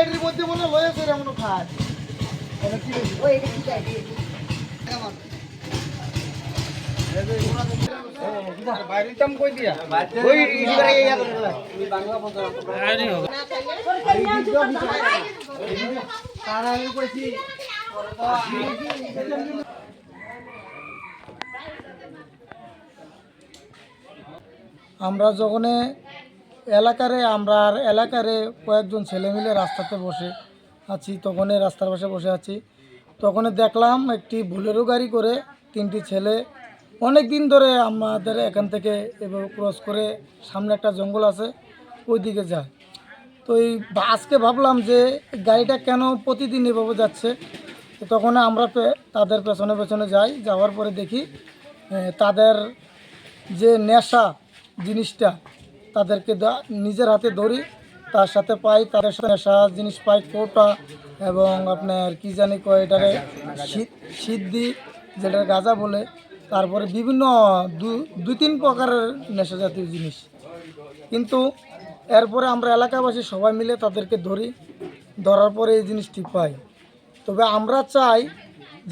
গাড়ির মধ্যে মনে লয়েছে এমন খায় ওই এটা কি চাই বাইরে দাম কই দিয়া ওই ইবারে ইয়া করে তুমি বাংলা বলছো আরে হোক তারা আমি কইছি আমরা যখন এলাকারে কয়েকজন ছেলে মিলে রাস্তাতে বসে আছি, তখন রাস্তার পাশে বসে আছি, তখন দেখলাম একটি বোলেরো গাড়ি করে তিনটি ছেলে অনেক দিন ধরে আমাদের এখান থেকে এভাবে ক্রস করে সামনে একটা জঙ্গল আছে ওই দিকে যায়। তো এই আজকে ভাবলাম যে গাড়িটা কেন প্রতিদিন এভাবে যাচ্ছে। তো তখন আমরা তাদের পেছনে পেছনে যাই, যাওয়ার পরে দেখি তাদের যে নেশা জিনিসটা তাদেরকে নিজের হাতে ধরি, তার সাথে পাই তাদের সাথে নেশা জিনিস পাই কোটা এবং আপনার কি জানি কয় এটারে সিদ্ধি যেটা গাঁজা বলে, তারপরে বিভিন্ন দুই তিন প্রকারের নেশা জাতীয় জিনিস। কিন্তু এরপরে আমরা এলাকাবাসী সবাই মিলে তাদেরকে ধরার পরে এই জিনিসটি পাই। তবে আমরা চাই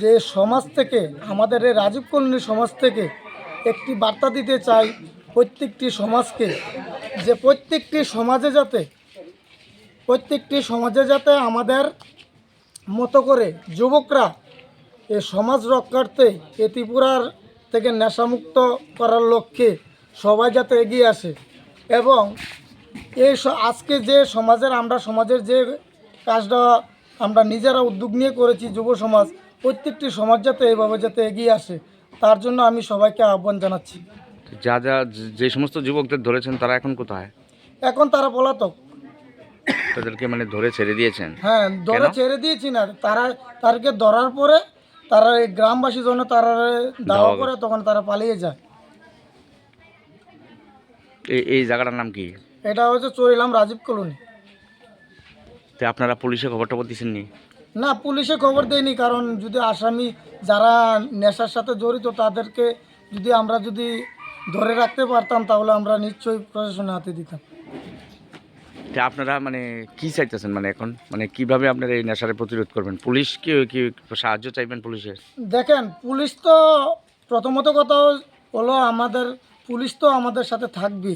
যে সমাজ থেকে, আমাদের এই রাজীব কলোনি সমাজ থেকে একটি বার্তা দিতে চাই প্রত্যেকটি সমাজকে, যে প্রত্যেকটি সমাজে যাতে আমাদের মতো করে যুবকরা এই সমাজ রক্ষার্থে এই ত্রিপুরার থেকে নেশামুক্ত করার লক্ষ্যে সবাই যাতে এগিয়ে আসে এবং এই আজকে যে সমাজের যে কাজটা আমরা নিজেরা উদ্যোগ নিয়ে করেছি যুব সমাজ, প্রত্যেকটি সমাজ যাতে এইভাবে যাতে এগিয়ে আসে তার জন্য আমি সবাইকে আহ্বান জানাচ্ছি। যে সমস্ত যুবকদের ধরেছেন তারা এখন কোথায়? এখন তারা পলাতক। তাদেরকে মানে ধরে ছেড়ে দিয়েছেন? হ্যাঁ, ধরে ছেড়ে দিয়েছি না, তাদেরকে ধরার পরে তারা এই গ্রামবাসী জন্য তারা দাওয়া করে তখন তারা পালিয়ে যায়। এই জায়গাটার নাম কি? এটা হচ্ছে চরিলাম রাজীব কলোনি। তো আপনারা পুলিশে খবরটা দিচ্ছেন নি? না, পুলিশে খবর দেয়নি, কারণ যদি আসামি যারা নেশার সাথে জড়িত তাদেরকে যদি আমরা ধরে রাখতে পারতাম তাহলে আমরা নিশ্চয়ই প্রশাসনের হাতে দিতাম। তো আপনারা মানে কি চাইতেছেন, মানে এখন মানে কিভাবে আপনারা এই নেশারে প্রতিরোধ করবেন? পুলিশ কি সাহায্য চাইবেন পুলিশের? দেখেন, পুলিশ তো প্রথমত কথা হলো পুলিশ তো আমাদের সাথে থাকবে,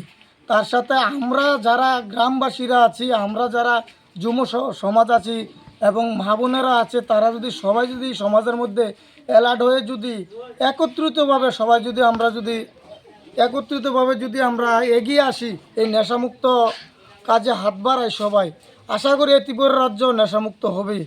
তার সাথে আমরা যারা গ্রামবাসীরা আছি, আমরা যারা যুব সমাজ আছি এবং মা বোনেরা আছে, তারা সবাই সমাজের মধ্যে অ্যালার্ট হয়ে একত্রিতভাবে আমরা এগিয়ে আসি, এই নেশামুক্ত কাজে হাত বাড়াই সবাই, আশা করি এই ত্রিপুরা রাজ্য নেশামুক্ত হবে।